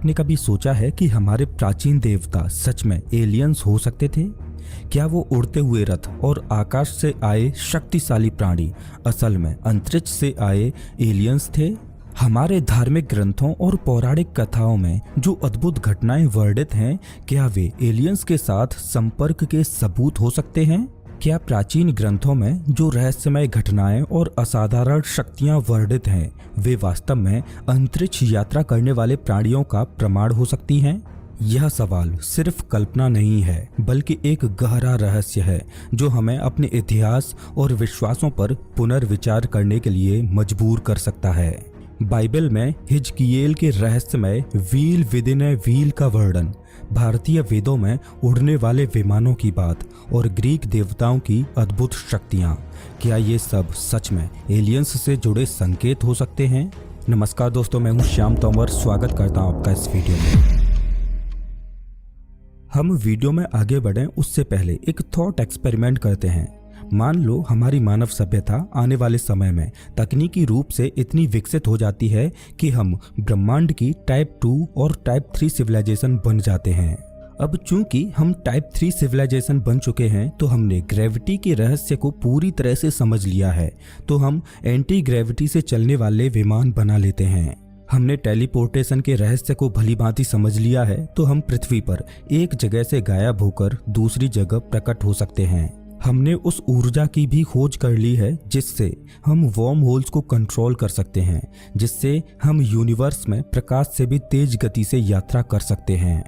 आपने कभी सोचा है कि हमारे प्राचीन देवता सच में एलियंस हो सकते थे? क्या वो उड़ते हुए रथ और आकाश से आए शक्तिशाली प्राणी असल में अंतरिक्ष से आए एलियंस थे? हमारे धार्मिक ग्रंथों और पौराणिक कथाओं में जो अद्भुत घटनाएं वर्णित हैं, क्या वे एलियंस के साथ संपर्क के सबूत हो सकते हैं? क्या प्राचीन ग्रंथों में जो रहस्यमय घटनाएं और असाधारण शक्तियां वर्णित हैं, वे वास्तव में अंतरिक्ष यात्रा करने वाले प्राणियों का प्रमाण हो सकती हैं? यह सवाल सिर्फ कल्पना नहीं है, बल्कि एक गहरा रहस्य है जो हमें अपने इतिहास और विश्वासों पर पुनर्विचार करने के लिए मजबूर कर सकता है। बाइबल में हिजकियेल के रहस्यमय व्हील विदिन ए व्हील का वर्णन, भारतीय वेदों में उड़ने वाले विमानों की बात और ग्रीक देवताओं की अद्भुत शक्तियाँ, क्या ये सब सच में एलियंस से जुड़े संकेत हो सकते हैं? नमस्कार दोस्तों, मैं हूँ श्याम तोमर, स्वागत करता हूँ आपका इस वीडियो में। हम वीडियो में आगे बढ़ें उससे पहले एक थॉट एक्सपेरिमेंट करते हैं। मान लो हमारी मानव सभ्यता आने वाले समय में तकनीकी रूप से इतनी विकसित हो जाती है कि हम ब्रह्मांड की टाइप 2 और टाइप 3 सिविलाइजेशन बन जाते हैं। अब चूंकि हम टाइप 3 सिविलाइजेशन बन चुके हैं, तो हमने ग्रेविटी के रहस्य को पूरी तरह से समझ लिया है, तो हम एंटी ग्रेविटी से चलने वाले विमान बना लेते हैं। हमने टेलीपोर्टेशन के रहस्य को भलीभांति समझ लिया है, तो हम पृथ्वी पर एक जगह से गायब होकर दूसरी जगह प्रकट हो सकते हैं। हमने उस ऊर्जा की भी खोज कर ली है जिससे हम वर्म होल्स को कंट्रोल कर सकते हैं, जिससे हम यूनिवर्स में प्रकाश से भी तेज गति से यात्रा कर सकते हैं।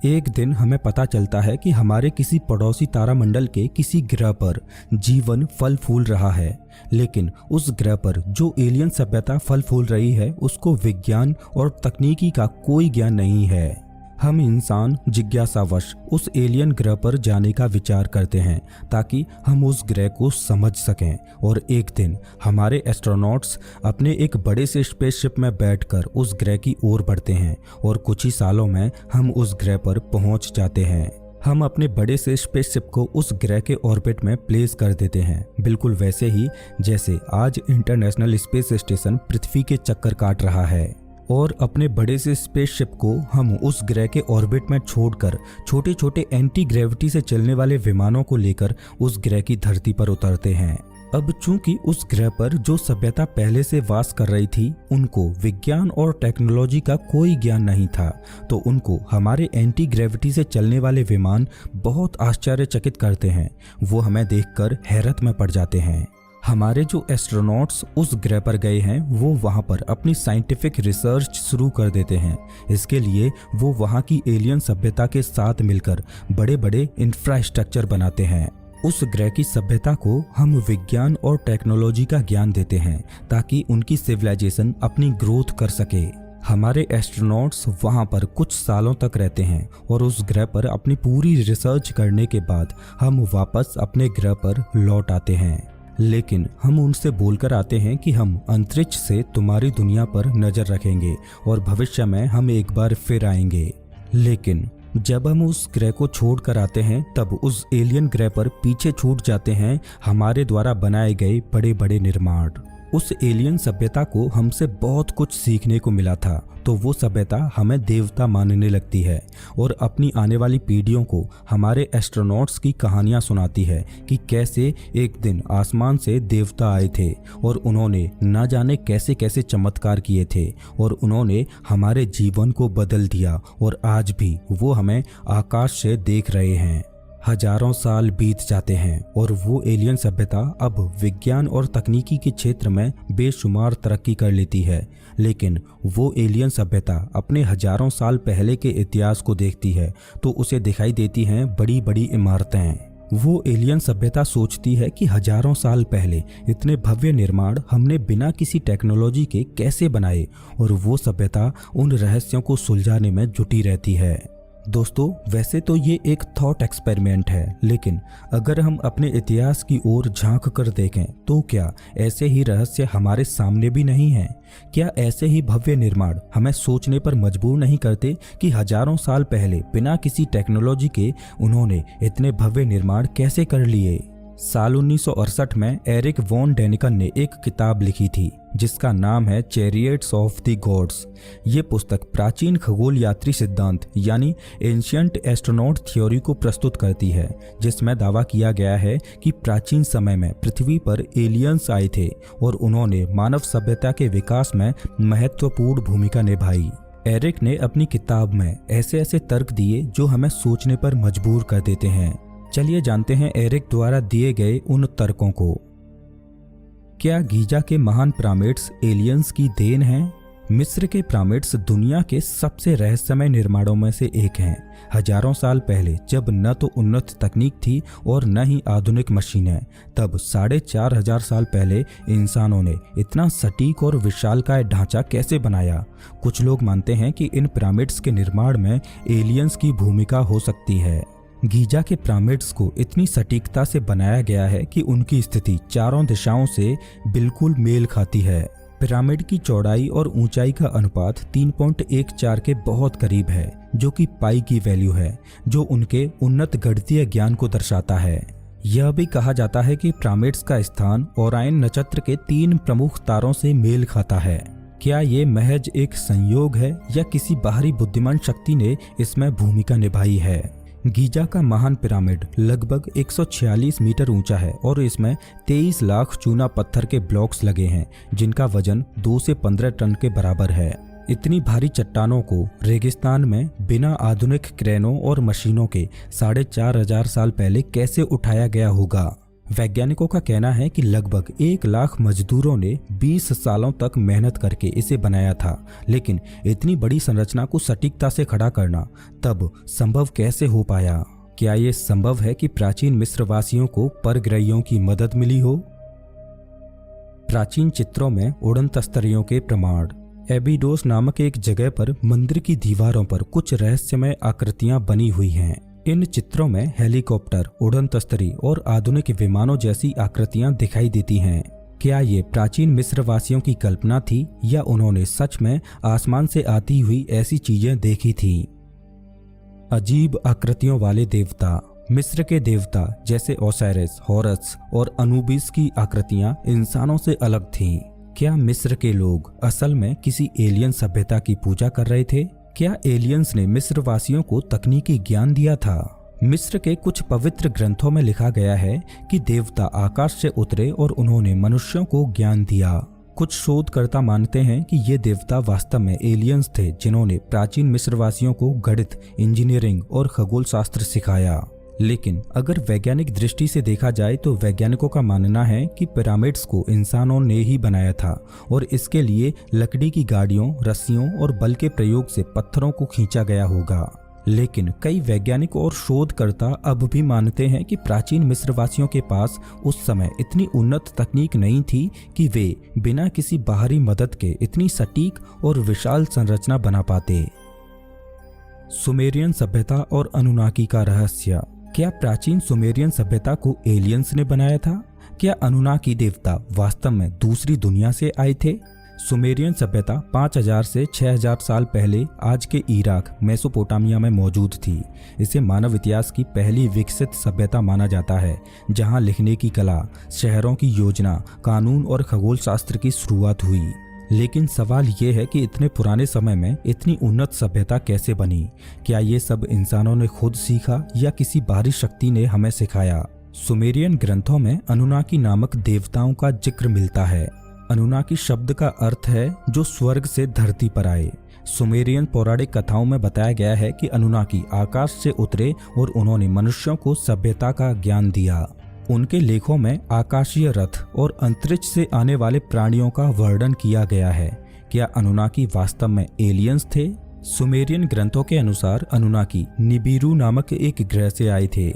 एक दिन हमें पता चलता है कि हमारे किसी पड़ोसी तारामंडल के किसी ग्रह पर जीवन फल फूल रहा है, लेकिन उस ग्रह पर जो एलियन सभ्यता फल फूल रही है उसको विज्ञान और तकनीकी का कोई ज्ञान नहीं है। हम इंसान जिज्ञासावश उस एलियन ग्रह पर जाने का विचार करते हैं ताकि हम उस ग्रह को समझ सकें, और एक दिन हमारे एस्ट्रोनॉट्स अपने एक बड़े से स्पेसशिप में बैठकर उस ग्रह की ओर बढ़ते हैं और कुछ ही सालों में हम उस ग्रह पर पहुंच जाते हैं। हम अपने बड़े से स्पेसशिप को उस ग्रह के ऑर्बिट में प्लेस कर देते हैं, बिल्कुल वैसे ही जैसे आज इंटरनेशनल स्पेस स्टेशन पृथ्वी के चक्कर काट रहा है। और अपने बड़े से स्पेसशिप को हम उस ग्रह के ऑर्बिट में छोड़कर छोटे छोटे एंटी ग्रेविटी से चलने वाले विमानों को लेकर उस ग्रह की धरती पर उतरते हैं। अब चूंकि उस ग्रह पर जो सभ्यता पहले से वास कर रही थी, उनको विज्ञान और टेक्नोलॉजी का कोई ज्ञान नहीं था, तो उनको हमारे एंटी ग्रेविटी से चलने वाले विमान बहुत आश्चर्यचकित करते हैं। वो हमें देखकर हैरत में पड़ जाते हैं। हमारे जो एस्ट्रोनॉट्स उस ग्रह पर गए हैं, वो वहाँ पर अपनी साइंटिफिक रिसर्च शुरू कर देते हैं। इसके लिए वो वहाँ की एलियन सभ्यता के साथ मिलकर बड़े बड़े इंफ्रास्ट्रक्चर बनाते हैं। उस ग्रह की सभ्यता को हम विज्ञान और टेक्नोलॉजी का ज्ञान देते हैं ताकि उनकी सिविलाइजेशन अपनी ग्रोथ कर सके। हमारे एस्ट्रोनॉट्स वहाँ पर कुछ सालों तक रहते हैं और उस ग्रह पर अपनी पूरी रिसर्च करने के बाद हम वापस अपने ग्रह पर लौट आते हैं। लेकिन हम उनसे बोलकर आते हैं कि हम अंतरिक्ष से तुम्हारी दुनिया पर नजर रखेंगे और भविष्य में हम एक बार फिर आएंगे। लेकिन जब हम उस ग्रह को छोड़ कर आते हैं, तब उस एलियन ग्रह पर पीछे छूट जाते हैं हमारे द्वारा बनाए गए बड़े बड़े निर्माण। उस एलियन सभ्यता को हमसे बहुत कुछ सीखने को मिला था, तो वो सभ्यता हमें देवता मानने लगती है और अपनी आने वाली पीढ़ियों को हमारे एस्ट्रोनॉट्स की कहानियां सुनाती है कि कैसे एक दिन आसमान से देवता आए थे और उन्होंने न जाने कैसे कैसे चमत्कार किए थे और उन्होंने हमारे जीवन को बदल दिया, और आज भी वो हमें आकाश से देख रहे हैं। हजारों साल बीत जाते हैं और वो एलियन सभ्यता अब विज्ञान और तकनीकी के क्षेत्र में बेशुमार तरक्की कर लेती है, लेकिन वो एलियन सभ्यता अपने हजारों साल पहले के इतिहास को देखती है तो उसे दिखाई देती हैं बड़ी बड़ी इमारतें। वो एलियन सभ्यता सोचती है कि हजारों साल पहले इतने भव्य निर्माण हमने बिना किसी टेक्नोलॉजी के कैसे बनाए, और वो सभ्यता उन रहस्यों को सुलझाने में जुटी रहती है। दोस्तों, वैसे तो ये एक थॉट एक्सपेरिमेंट है, लेकिन अगर हम अपने इतिहास की ओर झांक कर देखें तो क्या ऐसे ही रहस्य हमारे सामने भी नहीं हैं? क्या ऐसे ही भव्य निर्माण हमें सोचने पर मजबूर नहीं करते कि हजारों साल पहले बिना किसी टेक्नोलॉजी के उन्होंने इतने भव्य निर्माण कैसे कर लिए? साल 1968 में एरिक वॉन डेनिकन ने एक किताब लिखी थी जिसका नाम है चैरियट्स ऑफ द गॉड्स। ये पुस्तक प्राचीन खगोल यात्री सिद्धांत यानी एंशियंट एस्ट्रोनॉट थ्योरी को प्रस्तुत करती है, जिसमें दावा किया गया है कि प्राचीन समय में पृथ्वी पर एलियंस आए थे और उन्होंने मानव सभ्यता के विकास में महत्वपूर्ण भूमिका निभाई। एरिक ने अपनी किताब में ऐसे ऐसे तर्क दिए जो हमें सोचने पर मजबूर कर देते हैं। चलिए जानते हैं एरिक द्वारा दिए गए उन तर्कों को। क्या गीजा के महान पिरामिड्स एलियंस की देन हैं? मिस्र के पिरामिड्स दुनिया के सबसे रहस्यमय निर्माणों में से एक हैं। हजारों साल पहले जब न तो उन्नत तकनीक थी और न ही आधुनिक मशीनें, तब 4500 साल पहले इंसानों ने इतना सटीक और विशालकाय ढांचा कैसे बनाया? कुछ लोग मानते हैं कि इन पिरामिड्स के निर्माण में एलियंस की भूमिका हो सकती है। गीजा के पिरामिड्स को इतनी सटीकता से बनाया गया है कि उनकी स्थिति चारों दिशाओं से बिल्कुल मेल खाती है। पिरामिड की चौड़ाई और ऊंचाई का अनुपात 3.14 के बहुत करीब है, जो कि पाई की वैल्यू है, जो उनके उन्नत गणितीय ज्ञान को दर्शाता है। यह भी कहा जाता है कि पिरामिड्स का स्थान ओरायन नक्षत्र के 3 प्रमुख तारों से मेल खाता है। क्या ये महज एक संयोग है या किसी बाहरी बुद्धिमान शक्ति ने इसमें भूमिका निभाई है? गीजा का महान पिरामिड लगभग 146 मीटर ऊंचा है और इसमें 23 लाख चूना पत्थर के ब्लॉक्स लगे हैं, जिनका वजन 2 से 15 टन के बराबर है। इतनी भारी चट्टानों को रेगिस्तान में बिना आधुनिक क्रेनों और मशीनों के 4500 साल पहले कैसे उठाया गया होगा? वैज्ञानिकों का कहना है कि लगभग 1 लाख मजदूरों ने 20 सालों तक मेहनत करके इसे बनाया था, लेकिन इतनी बड़ी संरचना को सटीकता से खड़ा करना तब संभव कैसे हो पाया? क्या ये संभव है कि प्राचीन मिस्रवासियों को परग्रहियों की मदद मिली हो? प्राचीन चित्रों में उड़न तस्तरियों के प्रमाण। एबिडोस नामक एक जगह पर मंदिर की दीवारों पर कुछ रहस्यमय आकृतियां बनी हुई हैं। इन चित्रों में हेलीकॉप्टर, उड़न तस्तरी और आधुनिक विमानों जैसी आकृतियां दिखाई देती हैं। क्या ये प्राचीन मिस्रवासियों की कल्पना थी या उन्होंने सच में आसमान से आती हुई ऐसी चीजें देखी थीं? अजीब आकृतियों वाले देवता। मिस्र के देवता जैसे ओसाइरिस, हॉरस और अनुबिस की आकृतियां इंसानों से अलग थीं। क्या मिस्र के लोग असल में किसी एलियन सभ्यता की पूजा कर रहे थे? क्या एलियंस ने मिस्रवासियों को तकनीकी ज्ञान दिया था? मिस्र के कुछ पवित्र ग्रंथों में लिखा गया है कि देवता आकाश से उतरे और उन्होंने मनुष्यों को ज्ञान दिया। कुछ शोधकर्ता मानते हैं कि ये देवता वास्तव में एलियंस थे जिन्होंने प्राचीन मिस्रवासियों को गणित, इंजीनियरिंग और खगोल शास्त्र सिखाया। लेकिन अगर वैज्ञानिक दृष्टि से देखा जाए तो वैज्ञानिकों का मानना है कि पिरामिड्स को इंसानों ने ही बनाया था और इसके लिए लकड़ी की गाड़ियों, रस्सियों और बल के प्रयोग से पत्थरों को खींचा गया होगा। लेकिन कई वैज्ञानिक और शोधकर्ता अब भी मानते हैं कि प्राचीन मिस्रवासियों के पास उस समय इतनी उन्नत तकनीक नहीं थी कि वे बिना किसी बाहरी मदद के इतनी सटीक और विशाल संरचना बना पाते। सुमेरियन सभ्यता और अनुनाकी का रहस्य। क्या प्राचीन सुमेरियन सभ्यता को एलियंस ने बनाया था? क्या अनुनाकी देवता वास्तव में दूसरी दुनिया से आए थे? सुमेरियन सभ्यता 5000 से 6000 साल पहले आज के इराक, मेसोपोटामिया में मौजूद थी। इसे मानव इतिहास की पहली विकसित सभ्यता माना जाता है, जहां लिखने की कला, शहरों की योजना, कानून और खगोल शास्त्र की शुरुआत हुई। लेकिन सवाल ये है कि इतने पुराने समय में इतनी उन्नत सभ्यता कैसे बनी? क्या ये सब इंसानों ने खुद सीखा या किसी बाहरी शक्ति ने हमें सिखाया? सुमेरियन ग्रंथों में अनुनाकी नामक देवताओं का जिक्र मिलता है। अनुनाकी शब्द का अर्थ है जो स्वर्ग से धरती पर आए। सुमेरियन पौराणिक कथाओं में बताया गया है कि अनुनाकी आकाश से उतरे और उन्होंने मनुष्यों को सभ्यता का ज्ञान दिया। उनके लेखों में आकाशीय रथ और अंतरिक्ष से आने वाले प्राणियों का वर्णन किया गया है। क्या अनुनाकी वास्तव में एलियंस थे? सुमेरियन ग्रंथों के अनुसार अनुनाकी निबिरू नामक एक ग्रह से आए थे।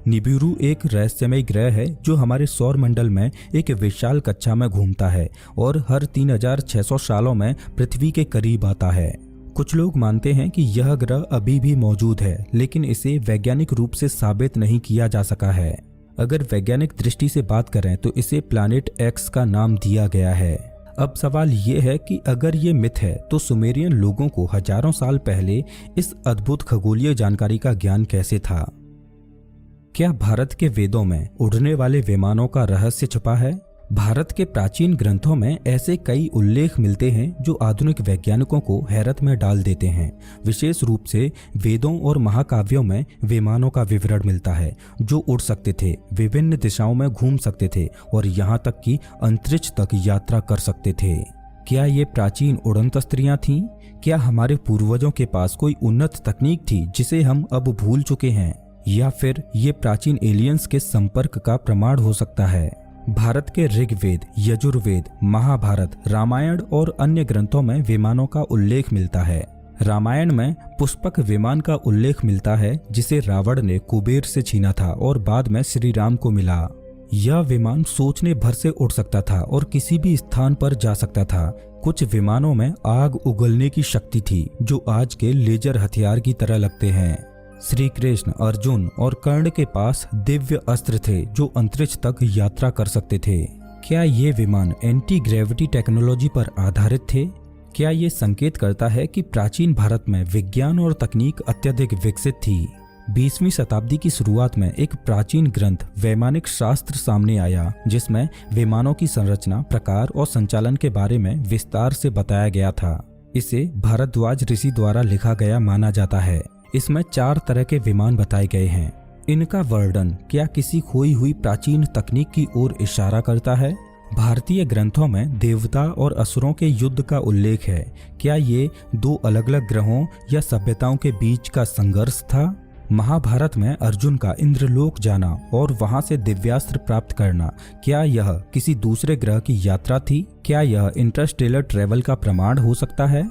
निबिरू एक रहस्यमय ग्रह है जो हमारे सौर मंडल में एक विशाल कक्षा में घूमता है और हर 3600 सालों में पृथ्वी के करीब आता है। कुछ लोग मानते हैं कि यह ग्रह अभी भी मौजूद है, लेकिन इसे वैज्ञानिक रूप से साबित नहीं किया जा सका है। अगर वैज्ञानिक दृष्टि से बात करें तो इसे प्लैनेट एक्स का नाम दिया गया है। अब सवाल ये है कि अगर ये मिथ है तो सुमेरियन लोगों को हजारों साल पहले इस अद्भुत खगोलीय जानकारी का ज्ञान कैसे था? क्या भारत के वेदों में उड़ने वाले विमानों का रहस्य छुपा है? भारत के प्राचीन ग्रंथों में ऐसे कई उल्लेख मिलते हैं जो आधुनिक वैज्ञानिकों को हैरत में डाल देते हैं। विशेष रूप से वेदों और महाकाव्यों में विमानों का विवरण मिलता है जो उड़ सकते थे, विभिन्न दिशाओं में घूम सकते थे और यहाँ तक कि अंतरिक्ष तक यात्रा कर सकते थे। क्या ये प्राचीन उड़न तस्त्रियां थीं? क्या हमारे पूर्वजों के पास कोई उन्नत तकनीक थी जिसे हम अब भूल चुके हैं, या फिर ये प्राचीन एलियंस के संपर्क का प्रमाण हो सकता है? भारत के ऋग्वेद, यजुर्वेद, महाभारत, रामायण और अन्य ग्रंथों में विमानों का उल्लेख मिलता है। रामायण में पुष्पक विमान का उल्लेख मिलता है जिसे रावण ने कुबेर से छीना था और बाद में श्री राम को मिला। यह विमान सोचने भर से उड़ सकता था और किसी भी स्थान पर जा सकता था। कुछ विमानों में आग उगलने की शक्ति थी जो आज के लेजर हथियार की तरह लगते हैं। श्री कृष्ण, अर्जुन और कर्ण के पास दिव्य अस्त्र थे जो अंतरिक्ष तक यात्रा कर सकते थे। क्या ये विमान एंटी ग्रेविटी टेक्नोलॉजी पर आधारित थे? क्या ये संकेत करता है कि प्राचीन भारत में विज्ञान और तकनीक अत्यधिक विकसित थी? 20वीं शताब्दी की शुरुआत में एक प्राचीन ग्रंथ वैमानिक शास्त्र सामने आया जिसमें विमानों की संरचना, प्रकार और संचालन के बारे में विस्तार से बताया गया था। इसे भारद्वाज ऋषि द्वारा लिखा गया माना जाता है। इसमें 4 तरह के विमान बताए गए हैं। इनका वर्णन क्या किसी खोई हुई प्राचीन तकनीक की ओर इशारा करता है? भारतीय ग्रंथों में देवता और असुरों के युद्ध का उल्लेख है। क्या ये 2 अलग अलग ग्रहों या सभ्यताओं के बीच का संघर्ष था? महाभारत में अर्जुन का इंद्रलोक जाना और वहां से दिव्यास्त्र प्राप्त करना, क्या यह किसी दूसरे ग्रह की यात्रा थी? क्या यह इंटरस्टेलर ट्रेवल का प्रमाण हो सकता है?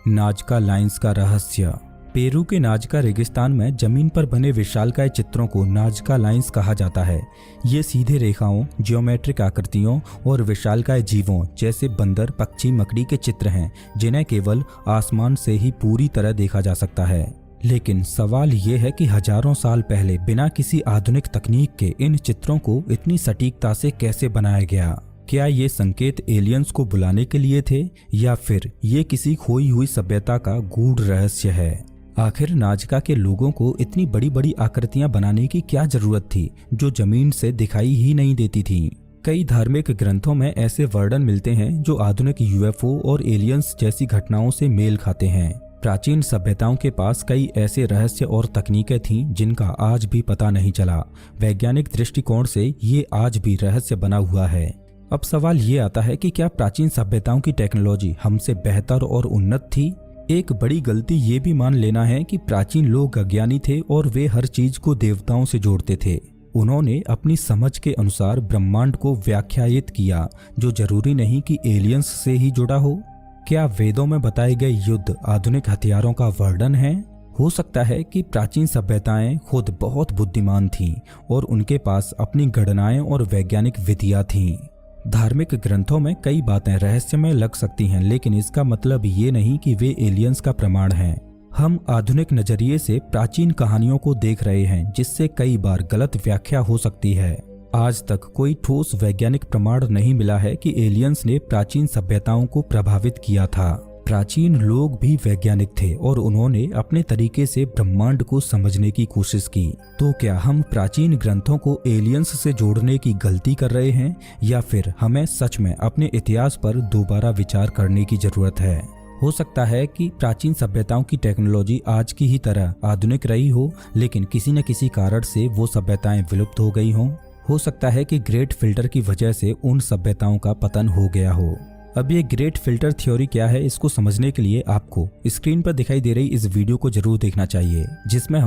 नाजका लाइंस का रहस्य। पेरू के नाजका रेगिस्तान में जमीन पर बने विशालकाय चित्रों को नाजका लाइंस कहा जाता है। ये सीधे रेखाओं, जियोमेट्रिक आकृतियों और विशालकाय जीवों जैसे बंदर, पक्षी, मकड़ी के चित्र हैं जिन्हें केवल आसमान से ही पूरी तरह देखा जा सकता है। लेकिन सवाल ये है कि हजारों साल पहले बिना किसी आधुनिक तकनीक के इन चित्रों को इतनी सटीकता से कैसे बनाया गया? क्या ये संकेत एलियंस को बुलाने के लिए थे या फिर ये किसी खोई हुई सभ्यता का गूढ़ रहस्य है? आखिर नाजका के लोगों को इतनी बड़ी बड़ी आकृतियां बनाने की क्या जरूरत थी जो जमीन से दिखाई ही नहीं देती थीं? कई धार्मिक ग्रंथों में ऐसे वर्णन मिलते हैं जो आधुनिक यूएफओ और एलियंस जैसी घटनाओं से मेल खाते हैं। प्राचीन सभ्यताओं के पास कई ऐसे रहस्य और तकनीकें थीं जिनका आज भी पता नहीं चला। वैज्ञानिक दृष्टिकोण से ये आज भी रहस्य बना हुआ है। अब सवाल ये आता है कि क्या प्राचीन सभ्यताओं की टेक्नोलॉजी हमसे बेहतर और उन्नत थी? एक बड़ी गलती ये भी मान लेना है कि प्राचीन लोग अज्ञानी थे और वे हर चीज को देवताओं से जोड़ते थे। उन्होंने अपनी समझ के अनुसार ब्रह्मांड को व्याख्यायित किया जो जरूरी नहीं कि एलियंस से ही जुड़ा हो। क्या वेदों में बताए गए युद्ध आधुनिक हथियारों का वर्णन है? हो सकता है कि प्राचीन सभ्यताएं खुद बहुत बुद्धिमान थीं और उनके पास अपनी गणनाएं और वैज्ञानिक विधियां थीं। धार्मिक ग्रंथों में कई बातें रहस्यमय लग सकती हैं, लेकिन इसका मतलब ये नहीं कि वे एलियंस का प्रमाण हैं। हम आधुनिक नजरिए से प्राचीन कहानियों को देख रहे हैं जिससे कई बार गलत व्याख्या हो सकती है। आज तक कोई ठोस वैज्ञानिक प्रमाण नहीं मिला है कि एलियंस ने प्राचीन सभ्यताओं को प्रभावित किया था। प्राचीन लोग भी वैज्ञानिक थे और उन्होंने अपने तरीके से ब्रह्मांड को समझने की कोशिश की। तो क्या हम प्राचीन ग्रंथों को एलियंस से जोड़ने की गलती कर रहे हैं या फिर हमें सच में अपने इतिहास पर दोबारा विचार करने की जरूरत है? हो सकता है कि प्राचीन सभ्यताओं की टेक्नोलॉजी आज की ही तरह आधुनिक रही हो, लेकिन किसी न किसी कारण से वो सभ्यताएं विलुप्त हो गई हों। हो सकता है कि ग्रेट फिल्टर की वजह से उन सभ्यताओं का पतन हो गया हो। अब ये ग्रेट फिल्टर थ्योरी क्या है, इसको समझने के लिए आपको स्क्रीन पर दिखाई दे रही इस वीडियो को जरूर देखना चाहिए जिसमें